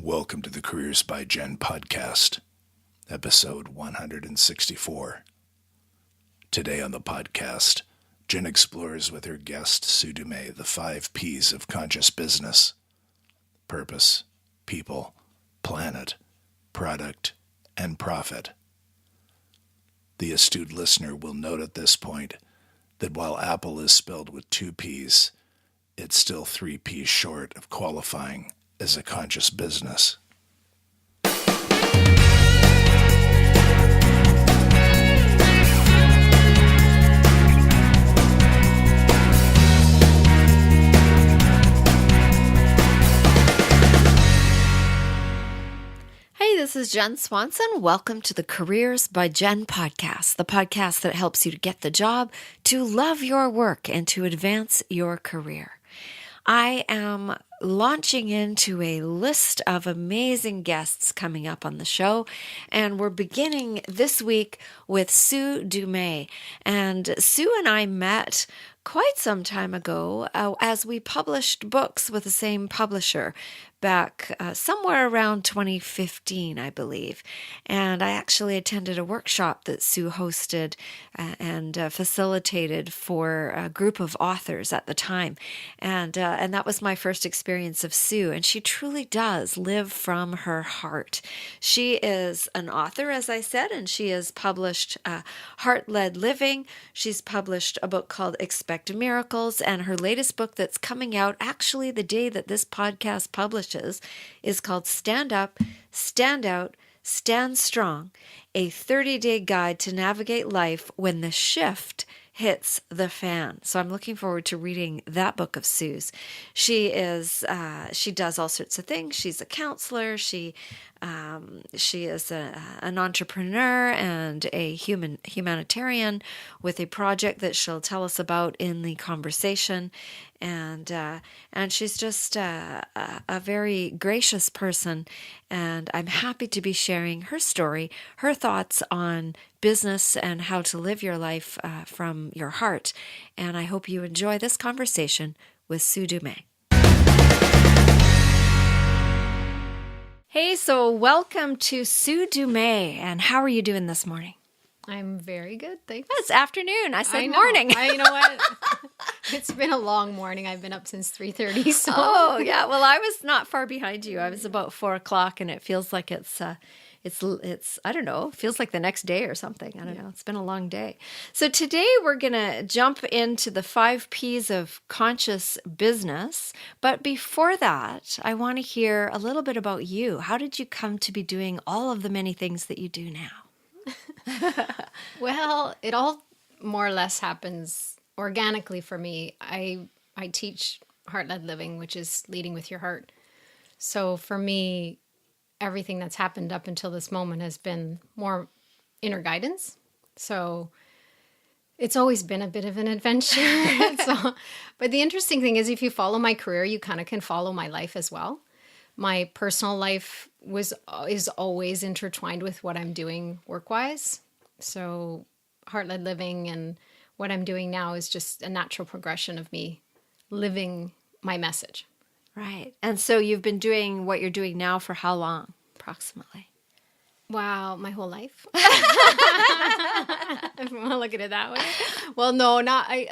Welcome to the Careers by Jen podcast, episode 164. Today on the podcast, Jen explores with her guest Sue Dumais the 5 P's of conscious business: purpose, people, planet, product, and profit. The astute listener will note at this point that while Apple is spelled with 2 P's, it's still 3 P's short of qualifying as a conscious business. Hey, this is Jen Swanson. Welcome to the Careers by Jen podcast, the podcast that helps you to get the job, to love your work, and to advance your career. I am launching into a list of amazing guests coming up on the show, and we're beginning this week with Sue Dumais. And Sue and I met quite some time ago as we published books with the same publisher back somewhere around 2015, I believe. And I actually attended a workshop that Sue hosted and facilitated for a group of authors at the time. And that was my first experience of Sue. And she truly does live from her heart. She is an author, as I said, and she has published Heart-Led Living. She's published a book called Expect Miracles. And her latest book that's coming out actually the day that this podcast publishes is called Stand Up, Stand Out, Stand Strong, a 30-day guide to navigate life when the shift hits the fan. So I'm looking forward to reading that book of Sue's. She does all sorts of things. She's a counselor. She is an entrepreneur and a humanitarian with a project that she'll tell us about in the conversation. And she's just a very gracious person, and I'm happy to be sharing her story, her thoughts on business and how to live your life from your heart. And I hope you enjoy this conversation with Sue Dumais. Hey, so welcome to Sue Dumais, and how are you doing this morning? I'm very good, thanks. It's afternoon. I said I know. morning. You know what? It's been a long morning. I've been up since 3:30. So. Oh, yeah. Well, I was not far behind you. I was about 4 o'clock, and it feels like it's I don't know, feels like the next day or something. I don't know. It's been a long day. So today we're going to jump into the 5 P's of conscious business. But before that, I want to hear a little bit about you. How did you come to be doing all of the many things that you do now? Well, it all more or less happens organically for me. I teach Heart-Led Living, which is leading with your heart. So for me, everything that's happened up until this moment has been more inner guidance. So it's always been a bit of an adventure. But the interesting thing is, if you follow my career, you kind of can follow my life as well. My personal life is always intertwined with what I'm doing work-wise. So Heart-Led Living and what I'm doing now is just a natural progression of me living my message. Right. And so you've been doing what you're doing now for how long, approximately? Wow, my whole life. If you want to look at it that way. Well, no,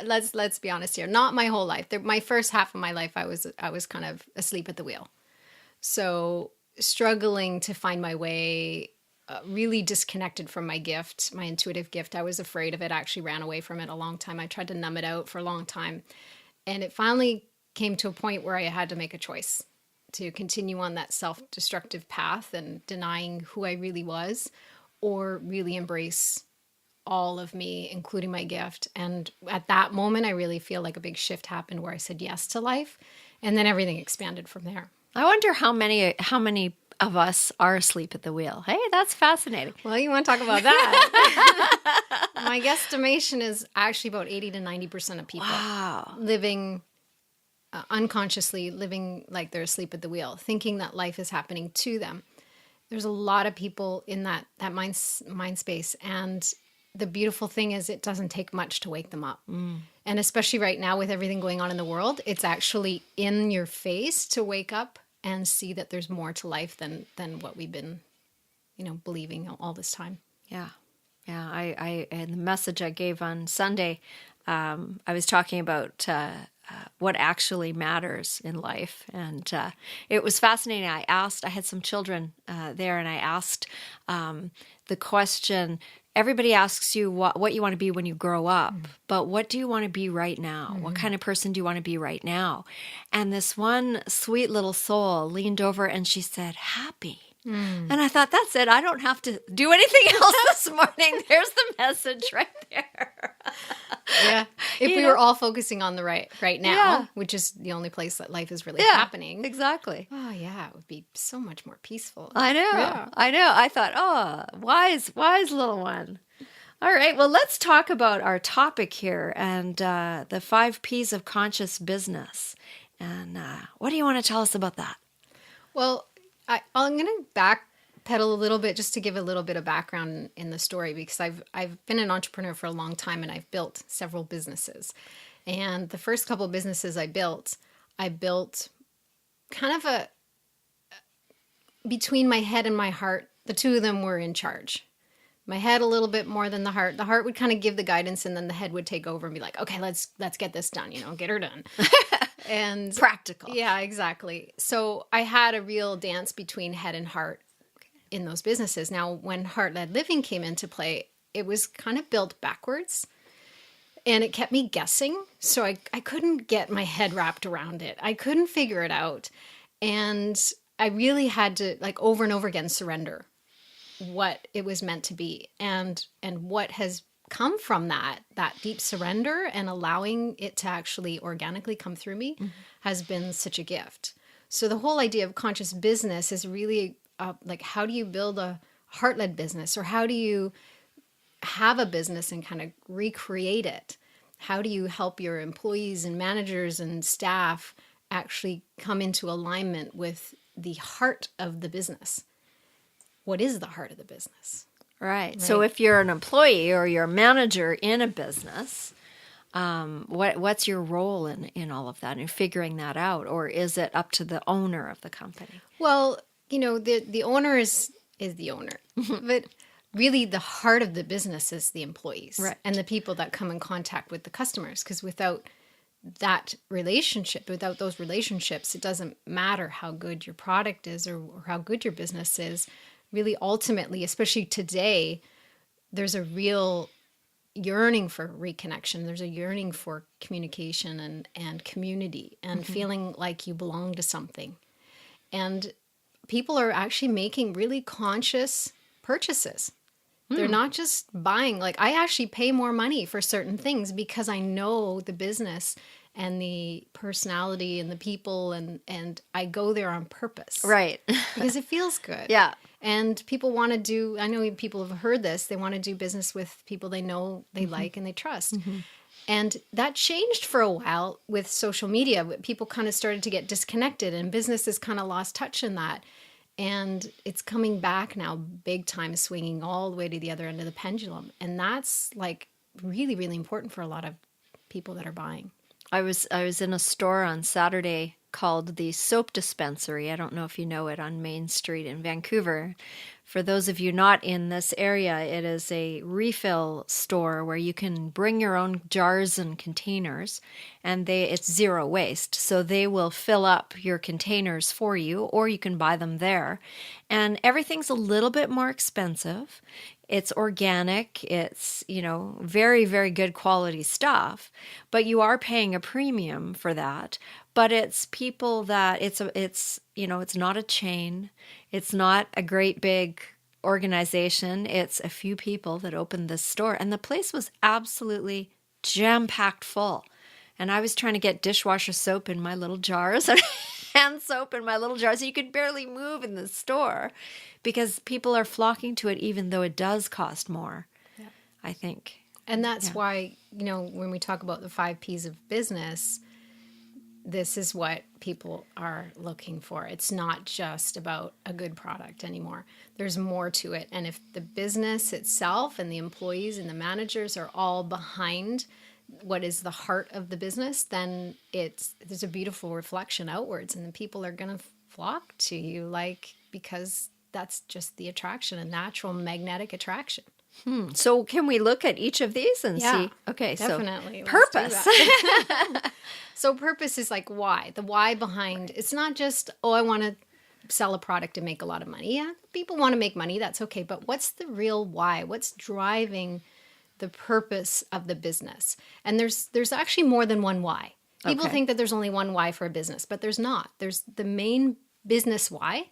let's be honest here. Not my whole life. My first half of my life, I was kind of asleep at the wheel. So struggling to find my way, really disconnected from my gift, my intuitive gift. I was afraid of it. I actually ran away from it a long time. I tried to numb it out for a long time. And it finally came to a point where I had to make a choice to continue on that self-destructive path and denying who I really was, or really embrace all of me, including my gift. And at that moment, I really feel like a big shift happened where I said yes to life. And then everything expanded from there. I wonder how many of us are asleep at the wheel. Hey, that's fascinating. Well, you want to talk about that? My guesstimation is actually about 80 to 90% of people living unconsciously, living like they're asleep at the wheel, thinking that life is happening to them. There's a lot of people in that mind space, and the beautiful thing is it doesn't take much to wake them up. And especially right now with everything going on in the world, it's actually in your face to wake up and see that there's more to life than what we've been, believing all this time. Yeah. Yeah. I and the message I gave on Sunday, I was talking about what actually matters in life. And it was fascinating. I had some children there, and I asked the question, everybody asks you what you want to be when you grow up, but what do you want to be right now? What kind of person do you want to be right now? And this one sweet little soul leaned over and she said, happy. And I thought, that's it. I don't have to do anything else this morning. There's the message right there. Yeah. If we were all focusing on the right now, which is the only place that life is really happening. Exactly. Oh, yeah. It would be so much more peaceful. I know. Yeah. I know. I thought, oh, wise little one. All right. Well, let's talk about our topic here and the 5 P's of conscious business. And what do you want to tell us about that? Well, I'm going to backpedal a little bit just to give a little bit of background in the story, because I've been an entrepreneur for a long time and I've built several businesses. And the first couple of businesses I built kind of between my head and my heart. The two of them were in charge. My head a little bit more than the heart. The heart would kind of give the guidance, and then the head would take over and be like, okay, let's get this done, get her done. And practical. Yeah, exactly. So I had a real dance between head and heart in those businesses. Now, when heart-led living came into play, it was kind of built backwards, and it kept me guessing. So I couldn't get my head wrapped around it. I couldn't figure it out. And I really had to, over and over again, surrender what it was meant to be, and what has come from that deep surrender and allowing it to actually organically come through me has been such a gift. So the whole idea of conscious business is really how do you build a heart-led business, or how do you have a business and kind of recreate it? How do you help your employees and managers and staff actually come into alignment with the heart of the business? What is the heart of the business? Right. So if you're an employee or you're a manager in a business, what's your role in all of that and figuring that out? Or is it up to the owner of the company? Well, the owner is the owner. But really the heart of the business is the employees, right, and the people that come in contact with the customers. Because without that relationship, without those relationships, it doesn't matter how good your product is or how good your business is. Really, ultimately, especially today, there's a real yearning for reconnection. There's a yearning for communication and community and feeling like you belong to something. And people are actually making really conscious purchases. They're not just buying. I actually pay more money for certain things because I know the business and the personality and the people, and I go there on purpose. Right. Because it feels good. Yeah. And people want to do, I know people have heard this, they want to do business with people they know, they like, and they trust. And that changed for a while with social media. People kind of started to get disconnected, and businesses kind of lost touch in that. And it's coming back now big time, swinging all the way to the other end of the pendulum. And that's really, really important for a lot of people that are buying. I was in a store on Saturday called the Soap Dispensary. I don't know if you know it, on Main Street in Vancouver. For those of you not in this area, it is a refill store where you can bring your own jars and containers, and it's zero waste. So they will fill up your containers for you, or you can buy them there. And everything's a little bit more expensive. It's organic. It's, very, very good quality stuff, but you are paying a premium for that. But it's people that it's not a chain. It's not a great big organization. It's a few people that opened this store, and the place was absolutely jam-packed full. And I was trying to get dishwasher soap in my little jars and hand soap in my little jars. You could barely move in the store because people are flocking to it, even though it does cost more, I think. And that's why, when we talk about the 5 P's of business, this is what people are looking for. It's not just about a good product anymore. There's more to it. And if the business itself and the employees and the managers are all behind what is the heart of the business, then there's a beautiful reflection outwards, and the people are going to flock to you, because that's just the attraction, a natural magnetic attraction. So can we look at each of these and Yeah, see? Okay, definitely. so Let's do purpose. that. So purpose is like why. The why behind, it's not just, I want to sell a product and make a lot of money. Yeah, people want to make money. That's okay. But what's the real why? What's driving the purpose of the business? And there's actually more than one why. People think that there's only one why for a business, but there's not. There's the main business why.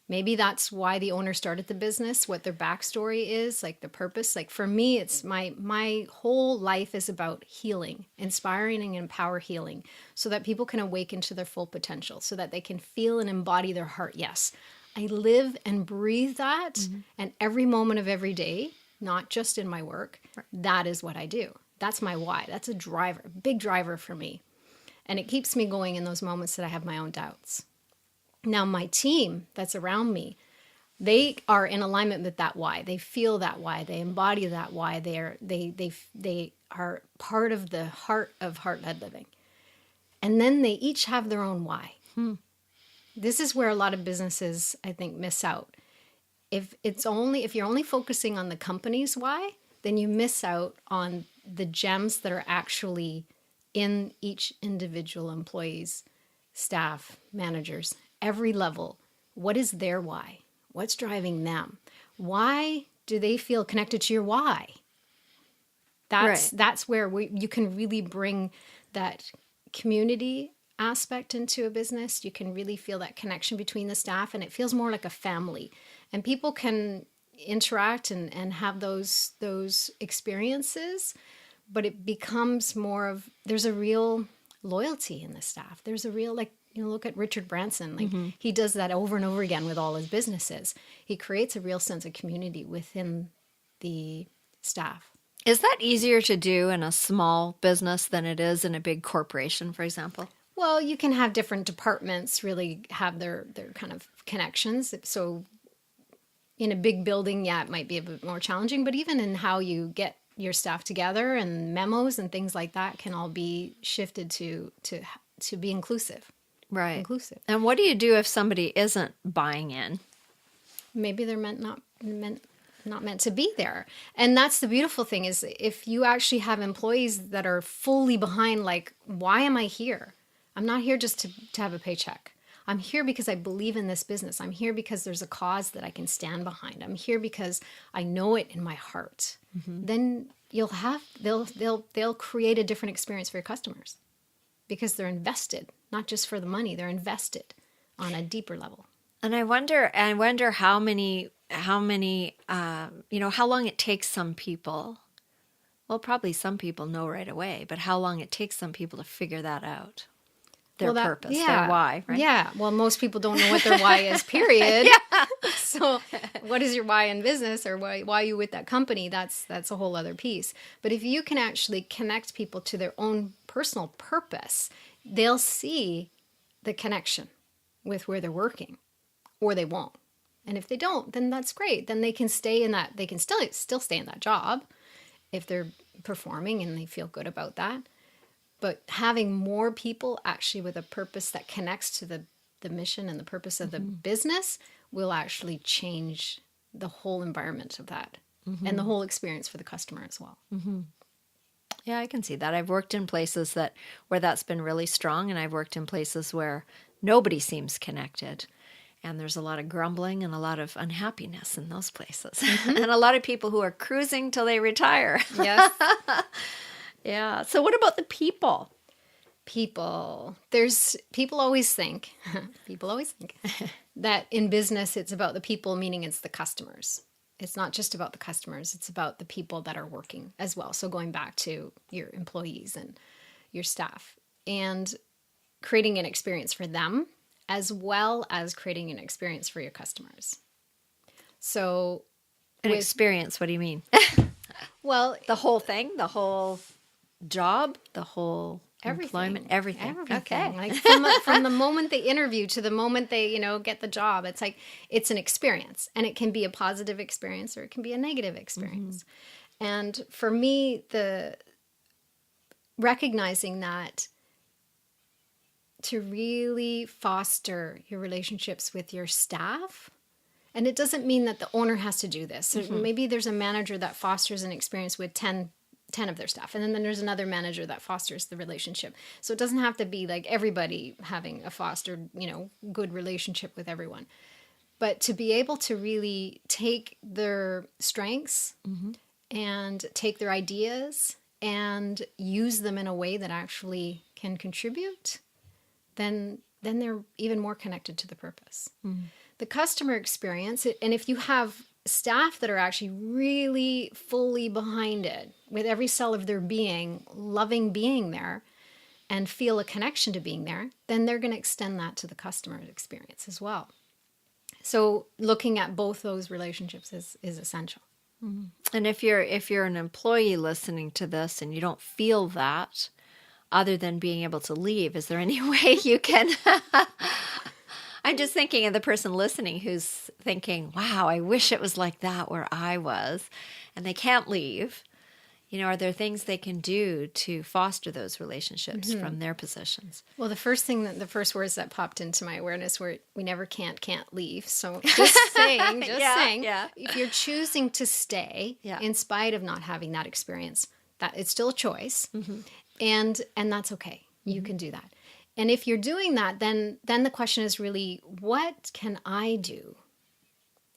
Maybe that's why the owner started the business, what their backstory is, like the purpose. Like for me, it's my whole life is about healing, inspiring and empower healing, so that people can awaken to their full potential, so that they can feel and embody their heart. Yes, I live and breathe that, and every moment of every day, not just in my work, that is what I do. That's my why. That's a driver, a big driver for me. And it keeps me going in those moments that I have my own doubts. Now, my team that's around me, they are in alignment with that why. They feel that why. They embody that why. They are part of the heart of heart-led living. And then they each have their own why. This is where a lot of businesses, I think, miss out. If you're only focusing on the company's why, then you miss out on the gems that are actually in each individual employee's staff, managers, every level. What is their why? What's driving them? Why do they feel connected to your why? That's where you can really bring that community aspect into a business. You can really feel that connection between the staff, and it feels more like a family. And people can interact and have those experiences, but it becomes more of, there's a real loyalty in the staff. There's a real, look at Richard Branson. He does that over and over again with all his businesses. He creates a real sense of community within the staff. Is that easier to do in a small business than it is in a big corporation, for example? Well, you can have different departments really have their kind of connections. So in a big building, it might be a bit more challenging, but even in how you get your staff together and memos and things like that can all be shifted to be inclusive. Right. Inclusive. And what do you do if somebody isn't buying in? Maybe they're not meant to be there. And that's the beautiful thing, is if you actually have employees that are fully behind, why am I here? I'm not here just to have a paycheck. I'm here because I believe in this business. I'm here because there's a cause that I can stand behind. I'm here because I know it in my heart. Then they'll create a different experience for your customers, because they're invested, not just for the money. They're invested on a deeper level. And I wonder how long it takes some people. Well, probably some people know right away, but how long it takes some people to figure that out. Their purpose, their why, right? Yeah. Well, most people don't know what their why is, period. So what is your why in business, or why are you with that company? That's a whole other piece. But if you can actually connect people to their own personal purpose, they'll see the connection with where they're working, or they won't. And if they don't, then that's great. Then they can stay in that, they can still stay in that job if they're performing and they feel good about that. But having more people actually with a purpose that connects to the mission and the purpose of the business will actually change the whole environment of that and the whole experience for the customer as well. Yeah, I can see that. I've worked in places where that's been really strong, and I've worked in places where nobody seems connected. And there's a lot of grumbling and a lot of unhappiness in those places. And a lot of people who are cruising till they retire. Yes. Yeah. So what about the people? People always think that in business it's about the people, meaning it's the customers. It's not just about the customers, it's about the people that are working as well. So going back to your employees and your staff, and creating an experience for them as well as creating an experience for your customers. So Experience, what do you mean? Well, The whole thing, the whole job, the whole employment, everything. Okay. Like from the moment they interview to the moment they, get the job, it's an experience, and it can be a positive experience or it can be a negative experience. And for me, the recognizing that to really foster your relationships with your staff. And it doesn't mean that the owner has to do this. So maybe there's a manager that fosters an experience with 10 of their staff. And then there's another manager that fosters the relationship. So it doesn't have to be like everybody having a fostered, good relationship with everyone. But to be able to really take their strengths and take their ideas and use them in a way that actually can contribute, then they're even more connected to the purpose. The customer experience, and if you have staff that are actually really fully behind it, with every cell of their being, loving being there, and feel a connection to being there, then they're going to extend that to the customer experience as well. So looking at both those relationships is essential. And if you're an employee listening to this and you don't feel that, other than being able to leave, is there any way you can... I'm just thinking of the person listening who's thinking, wow, I wish it was like that where I was, and they can't leave. Are there things they can do to foster those relationships from their positions? Well, the first words that popped into my awareness were, we never can't leave. So just saying, if you're choosing to stay in spite of not having that experience, that it's still a choice. And that's okay. You can do that. And if you're doing that, then the question is really, what can I do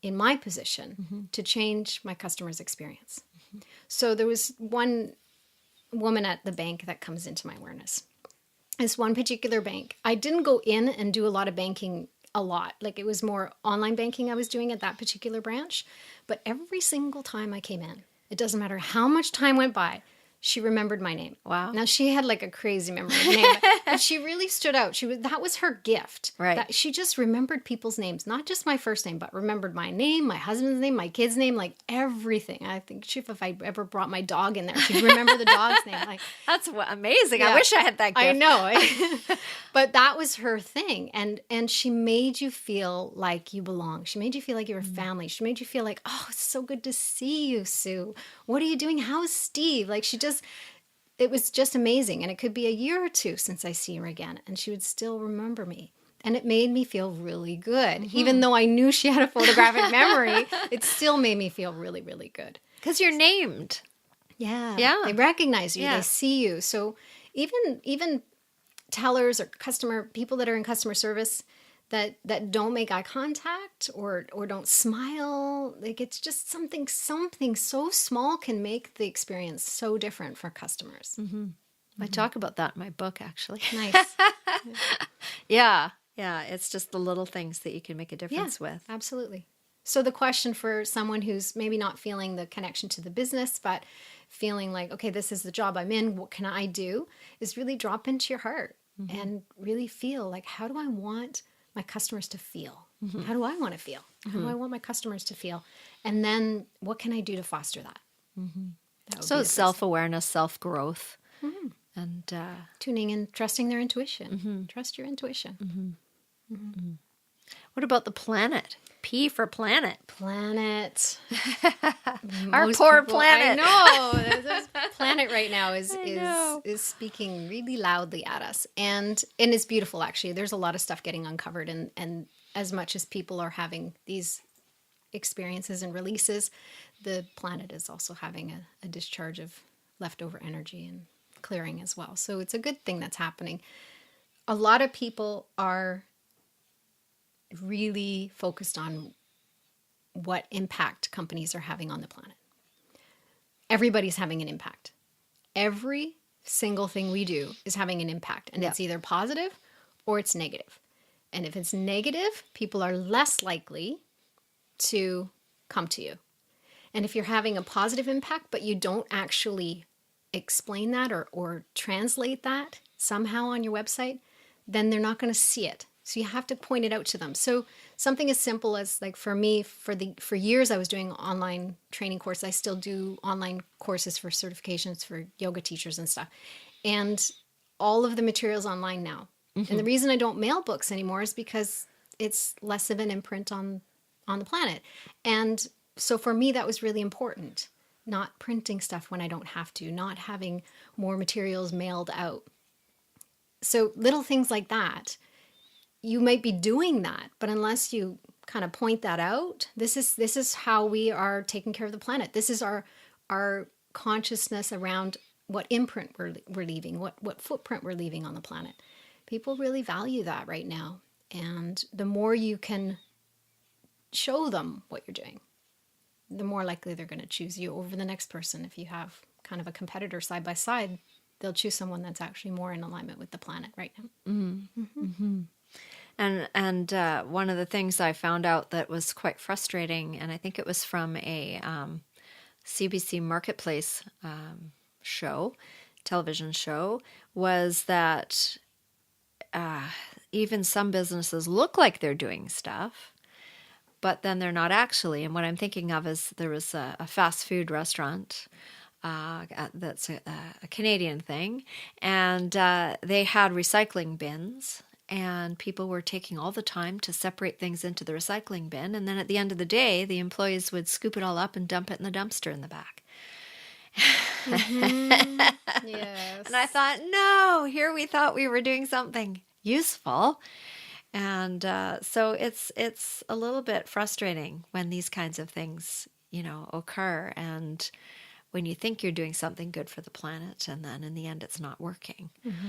in my position to change my customer's experience? So there was one woman at the bank that comes into my awareness. This one particular bank, I didn't go in and do a lot of banking a lot. Like, it was more online banking I was doing at that particular branch. But every single time I came in, it doesn't matter how much time went by, she remembered my name. Wow. Now, she had like a crazy memory of name, but she really stood out. That was her gift. Right. That she just remembered people's names, not just my first name, but remembered my name, my husband's name, my kid's name, like everything. I think if I ever brought my dog in there, she'd remember the dog's name. Like, that's amazing. Yeah. I wish I had that gift. I know. But that was her thing. And she made you feel like you belong. She made you feel like you were family. She made you feel like, oh, it's so good to see you, Sue. What are you doing? How's Steve? Like, it was just amazing. And it could be a year or two since I see her again, and she would still remember me. And it made me feel really good. Even though I knew she had a photographic memory, it still made me feel really, really good. Because you're named. Yeah. Yeah. They recognize you. Yeah. They see you. So even tellers or people that are in customer service that don't make eye contact or don't smile, like, it's just something so small can make the experience so different for customers. I talk about that in my book, actually. Nice. Yeah. It's just the little things that you can make a difference with. Absolutely. So the question for someone who's maybe not feeling the connection to the business, but feeling like, okay, this is the job I'm in, what can I do, is really drop into your heart and really feel like, how do I want my customers to feel? How do I want to feel? How do I want my customers to feel? And then what can I do to foster that? That So self-awareness, self-growth, and tuning in, trusting their intuition. Trust your intuition. What about the planet? P for planet. Planet. Our poor planet. I know. This planet right now is speaking really loudly at us. And it's beautiful, actually. There's a lot of stuff getting uncovered. And as much as people are having these experiences and releases, the planet is also having a discharge of leftover energy and clearing as well. So it's a good thing that's happening. A lot of people are really focused on what impact companies are having on the planet. Everybody's having an impact. Every single thing we do is having an impact, and it's either positive or it's negative. And if it's negative, people are less likely to come to you. And if you're having a positive impact, but you don't actually explain that or translate that somehow on your website, then they're not going to see it. So you have to point it out to them. So something as simple as, like, for me, for years I was doing online training courses. I still do online courses for certifications for yoga teachers and stuff. And all of the material's online now. And the reason I don't mail books anymore is because it's less of an imprint on the planet. And so for me, that was really important. Not printing stuff when I don't have to, not having more materials mailed out. So little things like that, you might be doing that, but unless you kind of point that out, this is how we are taking care of the planet. This is our consciousness around what imprint we're leaving, what footprint we're leaving on the planet. People really value that right now. And the more you can show them what you're doing, the more likely they're going to choose you over the next person. If you have kind of a competitor side by side, they'll choose someone that's actually more in alignment with the planet right now. Mm-hmm. And one of the things I found out that was quite frustrating, and I think it was from a CBC Marketplace television show, was that even some businesses look like they're doing stuff, but then they're not actually. And what I'm thinking of is there was a fast food restaurant that's a Canadian thing, and they had recycling bins, and people were taking all the time to separate things into the recycling bin, and then at the end of the day, the employees would scoop it all up and dump it in the dumpster in the back. Mm-hmm. Yes. And I thought, no, here we thought we were doing something useful. And so it's a little bit frustrating when these kinds of things, occur, and when you think you're doing something good for the planet, and then in the end it's not working. Mm-hmm.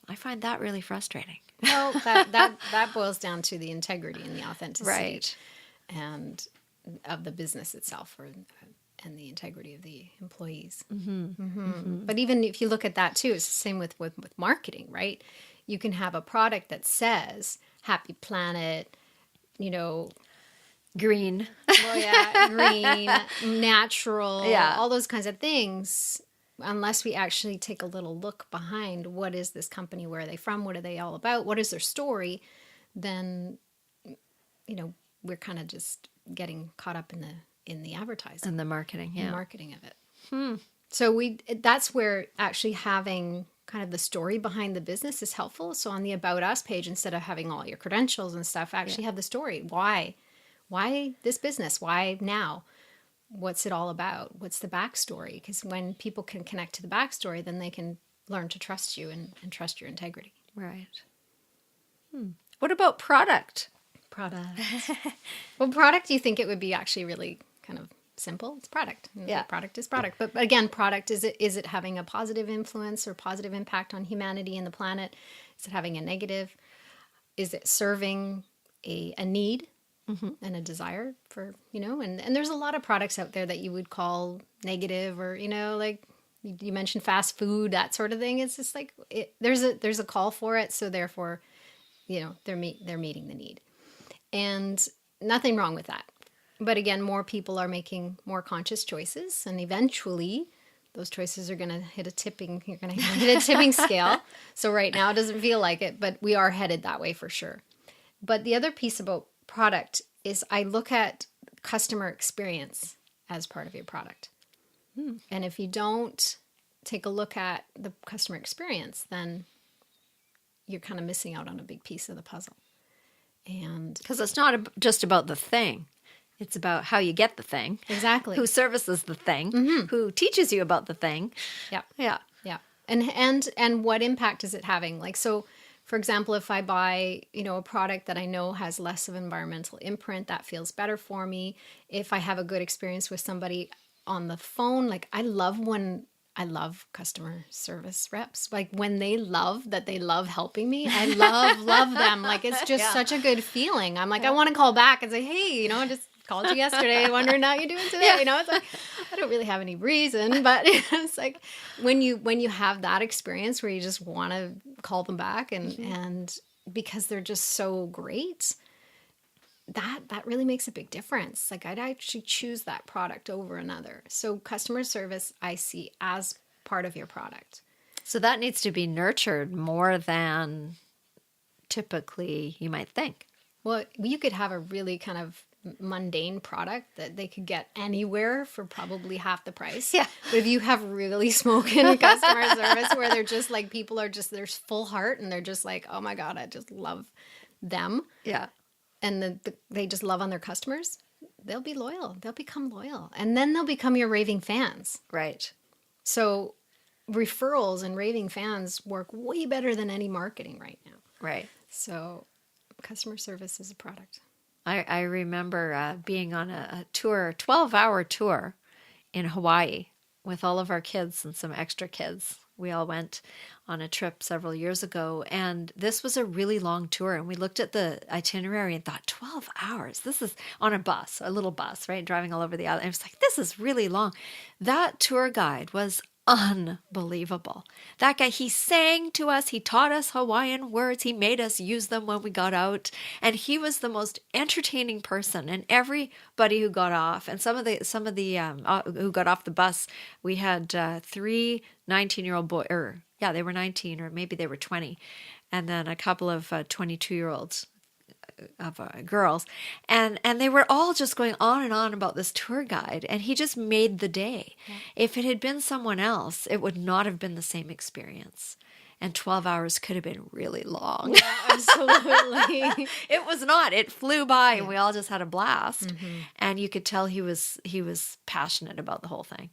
I find that really frustrating. Well, that boils down to the integrity and the authenticity, right, and of the business itself, and the integrity of the employees. Mm-hmm. Mm-hmm. Mm-hmm. But even if you look at that too, it's the same with marketing, right? You can have a product that says "Happy Planet," green. Well, yeah, green, natural, all those kinds of things. Unless we actually take a little look behind what is this company, where are they from, what are they all about, what is their story, then we're kind of just getting caught up in the advertising And the marketing, the marketing of it. So that's where actually having kind of the story behind the business is helpful. So on the About Us page, instead of having all your credentials and stuff, actually have the story. Why this business? Why now? What's it all about? What's the backstory? Because when people can connect to the backstory, then they can learn to trust you and trust your integrity. Right. What about product? Well, product, you think it would be actually really kind of simple. It's product. Product is product. But again, product, is it having a positive influence or positive impact on humanity and the planet? Is it having a negative? Is it serving a need? Mm-hmm. And a desire for, and there's a lot of products out there that you would call negative, or, like you mentioned fast food, that sort of thing. It's just like, there's a call for it. So therefore, they're meeting the need, and nothing wrong with that. But again, more people are making more conscious choices, and eventually those choices are going to hit you're going to hit a tipping scale. So right now it doesn't feel like it, but we are headed that way for sure. But the other piece about product is I look at customer experience as part of your product. And if you don't take a look at the customer experience, then you're kind of missing out on a big piece of the puzzle. And because it's not just about the thing. It's about how you get the thing. Exactly. Who services the thing. Mm-hmm. Who teaches you about the thing. Yeah. Yeah. Yeah. And what impact is it having? Like, so for example, if I buy, a product that I know has less of environmental imprint, that feels better for me. If I have a good experience with somebody on the phone, like I love customer service reps. Like when they love helping me, I love them. Like it's just such a good feeling. I'm like, I want to call back and say, hey, I just called you yesterday, wondering how you're doing today. It's like, I don't really have any reason, but it's like when you have that experience where you just want to call them back and because they're just so great, that really makes a big difference. Like I'd actually choose that product over another. So customer service I see as part of your product. So that needs to be nurtured more than typically you might think. Well, you could have a really kind of mundane product that they could get anywhere for probably half the price. Yeah. But if you have really smoking customer service where they're just like, people are just, there's full heart and they're just like, oh my God, I just love them. Yeah. And they just love on their customers, they'll be loyal. They'll become loyal. And then they'll become your raving fans. Right. So referrals and raving fans work way better than any marketing right now. Right. So customer service is a product. I remember being on a tour, 12-hour tour in Hawaii with all of our kids and some extra kids. We all went on a trip several years ago, and this was a really long tour. And we looked at the itinerary and thought, 12 hours. This is on a bus, a little bus, right? Driving all over the island. I was like, this is really long. That tour guide was unbelievable. That guy, he sang to us. He taught us Hawaiian words. He made us use them when we got out. And he was the most entertaining person. And everybody who got off, and some of the who got off the bus, we had 3 19-year-old boys, or yeah, they were 19, or maybe they were 20, and then a couple of 22-year-olds of girls, and they were all just going on and on about this tour guide, and he just made the day. Yeah. If it had been someone else, it would not have been the same experience, and 12 hours could have been really long. Yeah, absolutely. It was not. It flew by, and we all just had a blast. And you could tell he was passionate about the whole thing.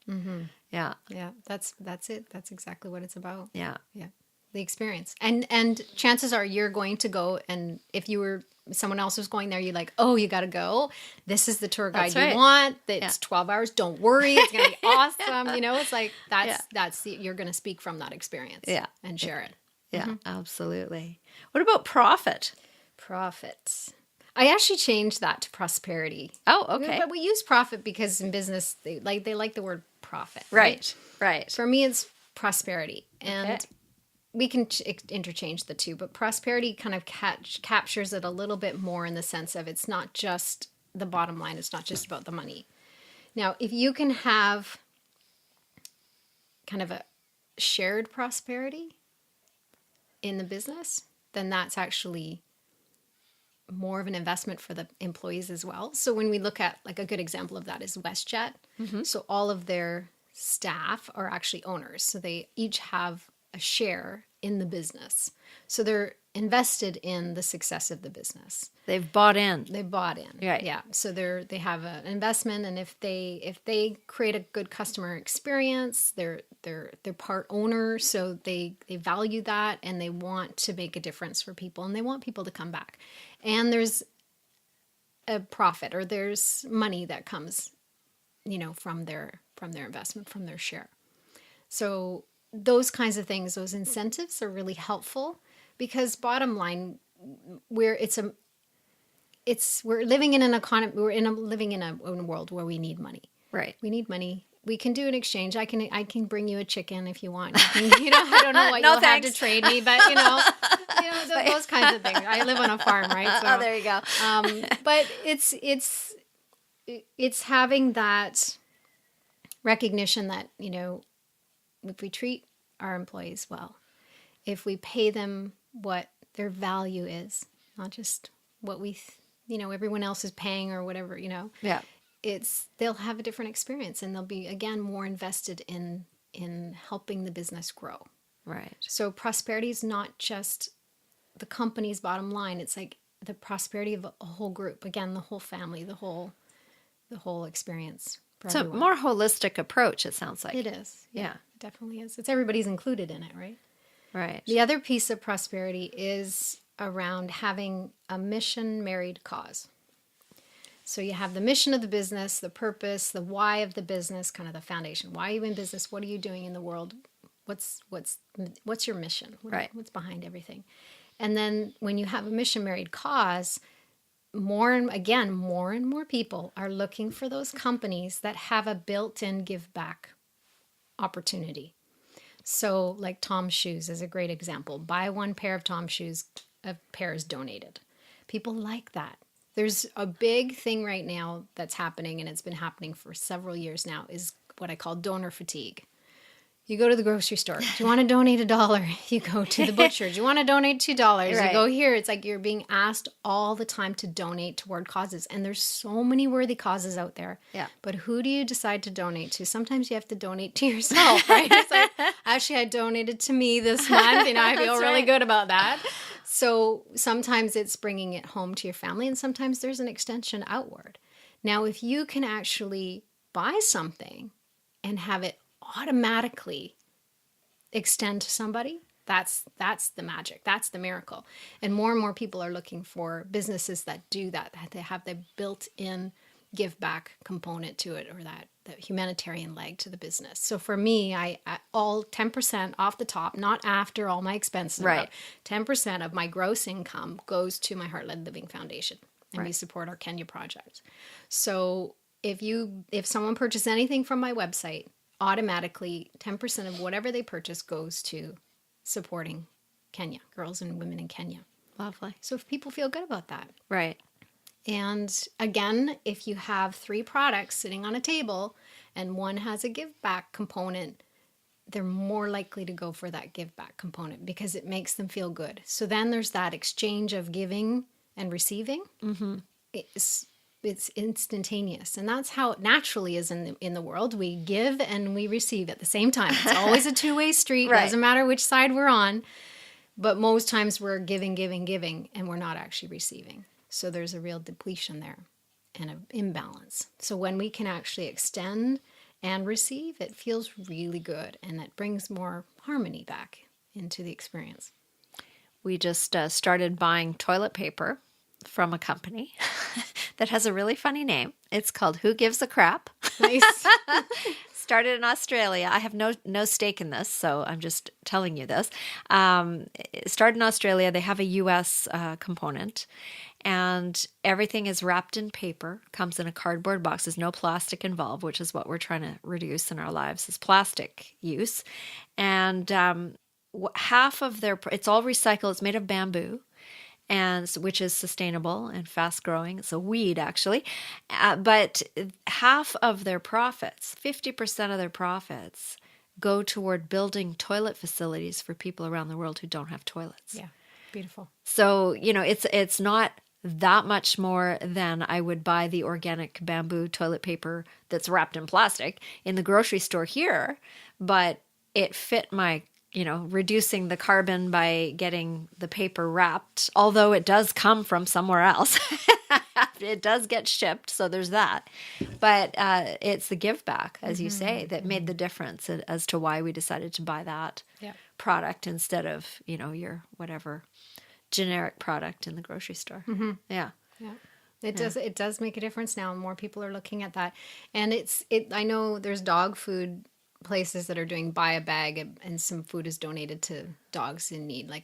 Yeah. Yeah, that's it. That's exactly what it's about. Yeah. Yeah. The experience. And chances are you're going to go, and if you were someone else was going there, you're like, oh, you got to go. This is the tour guide you want. It's 12 hours. Don't worry. It's going to be awesome. You know, it's like, you're going to speak from that experience and share it. Yeah, absolutely. What about profit? Profit. I actually changed that to prosperity. Oh, okay. But we use profit because in business, they like the word profit. Right. For me, it's prosperity. And we can interchange the two, but prosperity kind of captures it a little bit more in the sense of it's not just the bottom line. It's not just about the money. Now, if you can have kind of a shared prosperity in the business, then that's actually more of an investment for the employees as well. So when we look at, like, a good example of that is WestJet. So all of their staff are actually owners. So they each have a share in the business. So they're invested in the success of the business. They've bought in. Right. Yeah. So they have an investment, and if they create a good customer experience, they're part owner, so they value that, and they want to make a difference for people, and they want people to come back. And there's a profit, or there's money that comes, you know, from their investment, from their share. So those kinds of things, those incentives are really helpful, because bottom line, we're living in an economy, living in a world where we need money. Right. We need money. We can do an exchange. I can bring you a chicken if you want. I don't know what No, you'll thanks. have to trade me, but those kinds of things. I live on a farm, right? So, there you go. but it's having that recognition that, you know, if we treat our employees well, if we pay them what their value is, not just what everyone else is paying or whatever, you know. Yeah. They'll have a different experience, and they'll be, again, more invested in helping the business grow. Right. So prosperity is not just the company's bottom line. It's like the prosperity of a whole group. Again, the whole family, the whole experience. It's a more holistic approach, it sounds like. It is. Yeah. It definitely is. It's everybody's included in it, right? Right. The other piece of prosperity is around having a mission-married cause. So you have the mission of the business, the purpose, the why of the business, kind of the foundation. Why are you in business? What are you doing in the world? What's your mission? What's behind everything? And then when you have a mission-married cause, more and more people are looking for those companies that have a built-in give-back opportunity. So like Tom's Shoes is a great example. Buy one pair of Tom's Shoes, a pair is donated. People like that. There's a big thing right now that's happening, and it's been happening for several years now, is what I call donor fatigue. You go to the grocery store. Do you want to donate $1? You go to the butcher. Do you want to donate $2? Right. You go here. It's like you're being asked all the time to donate toward causes. And there's so many worthy causes out there. Yeah. But who do you decide to donate to? Sometimes you have to donate to yourself, right? It's like, actually, I donated to me this month. You know, I feel really good about that. So sometimes it's bringing it home to your family, and sometimes there's an extension outward. Now, if you can actually buy something and have it automatically extend to somebody, that's the magic. That's the miracle. And more people are looking for businesses that do that they have the built-in give back component to it, or that humanitarian leg to the business. So for me, I all 10% off the top, not after all my expenses. Right. 10% of my gross income goes to my Heart-Led Living Foundation, and we support our Kenya project. So if someone purchases anything from my website, automatically 10% of whatever they purchase goes to supporting Kenya, girls and women in Kenya. Lovely. So if people feel good about that. Right. And again, if you have 3 products sitting on a table and one has a give back component, they're more likely to go for that give back component because it makes them feel good. So then there's that exchange of giving and receiving. Mm-hmm. It's instantaneous, and that's how it naturally is in the world. We give and we receive at the same time. It's always a two-way street. Right. Doesn't matter which side we're on, but most times we're giving, and we're not actually receiving. So there's a real depletion there and an imbalance. So when we can actually extend and receive, it feels really good, and it brings more harmony back into the experience. We just started buying toilet paper from a company that has a really funny name. It's called Who Gives a Crap? Nice. Started in Australia. I have no stake in this, so I'm just telling you this. It started in Australia. They have a U.S. Component, and everything is wrapped in paper, comes in a cardboard box. There's no plastic involved, which is what we're trying to reduce in our lives, is plastic use. And half of it's all recycled. It's made of bamboo, and which is sustainable and fast growing. It's a weed, actually. But half of their profits, 50% of their profits, go toward building toilet facilities for people around the world who don't have toilets. Yeah, beautiful. So, it's not that much more than I would buy the organic bamboo toilet paper that's wrapped in plastic in the grocery store here, but it fit my reducing the carbon by getting the paper wrapped, although it does come from somewhere else. It does get shipped, so there's that. But it's the give back, as you say, that made the difference as to why we decided to buy that product instead of, your whatever generic product in the grocery store. Mm-hmm. Yeah. It does make a difference now, and more people are looking at that. And I know there's dog food places that are doing buy a bag, and some food is donated to dogs in need, like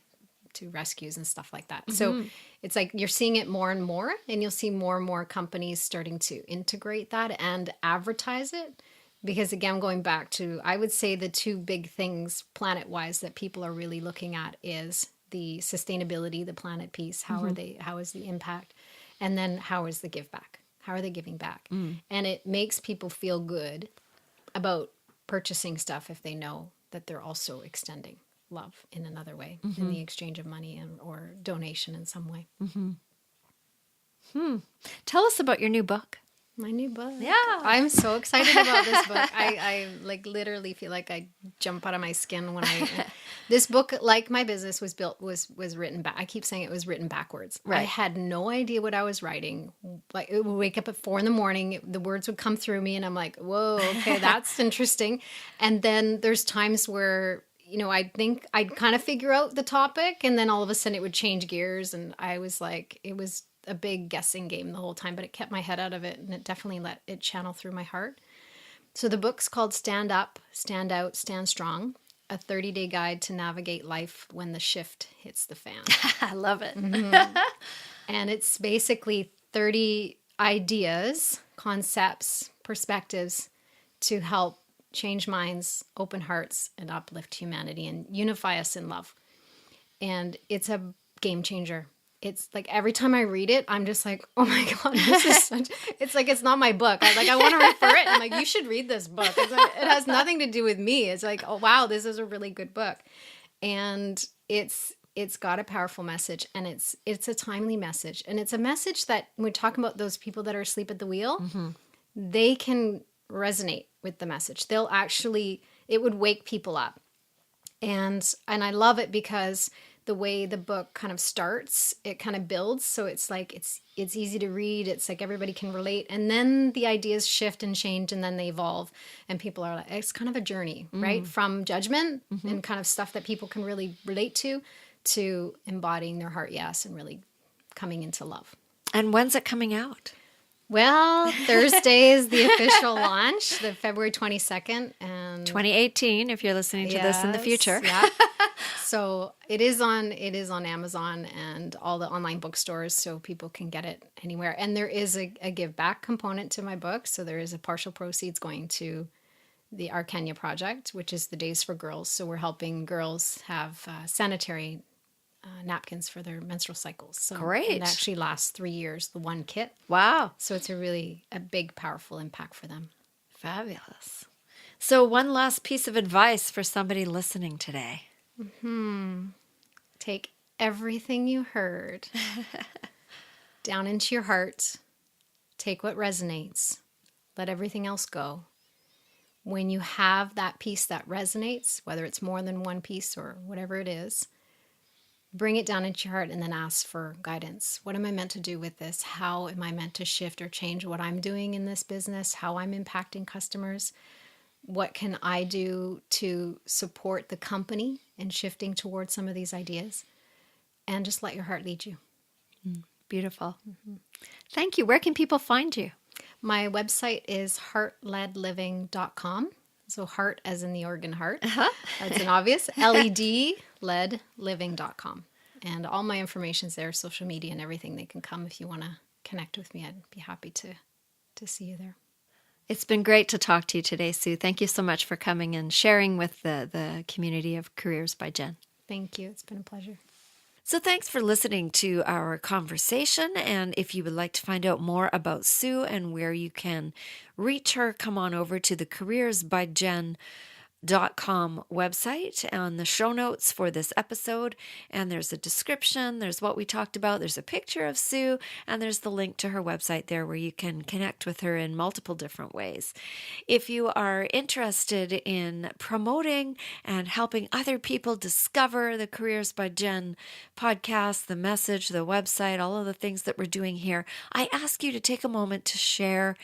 to rescues and stuff like that. Mm-hmm. So it's like you're seeing it more and more, and you'll see more and more companies starting to integrate that and advertise it. Because again, going back to, I would say the 2 big things planet-wise that people are really looking at is the sustainability, the planet piece. How is the impact? And then how is the give back? How are they giving back? And it makes people feel good about purchasing stuff if they know that they're also extending love in another way, in the exchange of money or donation in some way. Tell us about your new book. My new book. Yeah. I'm so excited about this book. I like literally feel like I jump out of my skin when this book, like my business, was written back. I keep saying it was written backwards. Right. I had no idea what I was writing. Like, it would wake up at 4 a.m. The words would come through me and I'm like, whoa, okay, that's interesting. And then there's times where, I think I'd kind of figure out the topic, and then all of a sudden it would change gears. And I was like, it was a big guessing game the whole time, but it kept my head out of it, and it definitely let it channel through my heart. So the book's called Stand Up, Stand Out, Stand Strong, a 30-day guide to navigate life when the shift hits the fan. I love it. And it's basically 30 ideas, concepts, perspectives to help change minds, open hearts, and uplift humanity and unify us in love. And it's a game changer. It's like every time I read it, I'm just like, oh my God, this is such, it's like, it's not my book. I want to refer it. I'm like, you should read this book. It's like, it has nothing to do with me. It's like, oh wow, this is a really good book. And it's got a powerful message, and it's a timely message. And it's a message that when we talk about those people that are asleep at the wheel, they can resonate with the message. It would wake people up. And I love it because the way the book kind of starts, it kind of builds. So it's like, it's easy to read. It's like everybody can relate. And then the ideas shift and change, and then they evolve. And people are like, it's kind of a journey, right? From judgment and kind of stuff that people can really relate to embodying their heart yes and really coming into love. And when's it coming out? Well, Thursday is the official launch, the February 22nd. And 2018, if you're listening to this in the future. Yeah. So it is on Amazon and all the online bookstores, so people can get it anywhere. And there is a give back component to my book. So there is a partial proceeds going to the Our Kenya Project, which is the Days for Girls. So we're helping girls have sanitary napkins for their menstrual cycles. So Great. It actually lasts 3 years, the one kit. Wow. So it's a big, powerful impact for them. Fabulous. So one last piece of advice for somebody listening today. Take everything you heard down into your heart. Take what resonates. Let everything else go. When you have that piece that resonates, whether it's more than one piece or whatever it is, bring it down into your heart and then ask for guidance. What am I meant to do with this? How am I meant to shift or change what I'm doing in this business? How I'm impacting customers? What can I do to support the company in shifting towards some of these ideas? And just let your heart lead you. Beautiful. Thank you. Where can people find you? My website is heartledliving.com. So heart as in the organ heart. That's an obvious. LED, ledliving.com. And all my information's there, social media and everything. They can come if you want to connect with me. I'd be happy to see you there. It's been great to talk to you today, Sue. Thank you so much for coming and sharing with the community of Careers by Jen. Thank you. It's been a pleasure. So thanks for listening to our conversation. And if you would like to find out more about Sue and where you can reach her, come on over to the careersbyjen.com website on the show notes for this episode. And there's a description, there's what we talked about, there's a picture of Sue, and there's the link to her website there where you can connect with her in multiple different ways. If you are interested in promoting and helping other people discover the Careers by Jen podcast, the message, the website, all of the things that we're doing here, I ask you to take a moment to share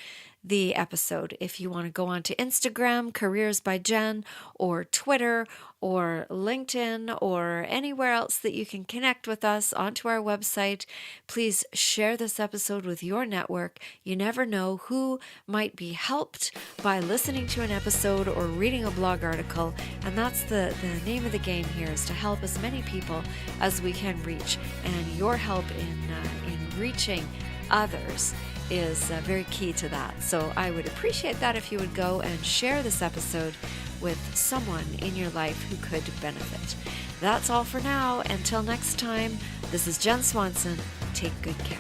the episode. If you want to go on to Instagram, Careers by Jen, or Twitter, or LinkedIn, or anywhere else that you can connect with us onto our website, please share this episode with your network. You never know who might be helped by listening to an episode or reading a blog article, and that's the name of the game here, is to help as many people as we can reach, and your help in reaching others is very key to that. So I would appreciate that if you would go and share this episode with someone in your life who could benefit. That's all for now. Until next time, this is Jen Swanson. Take good care.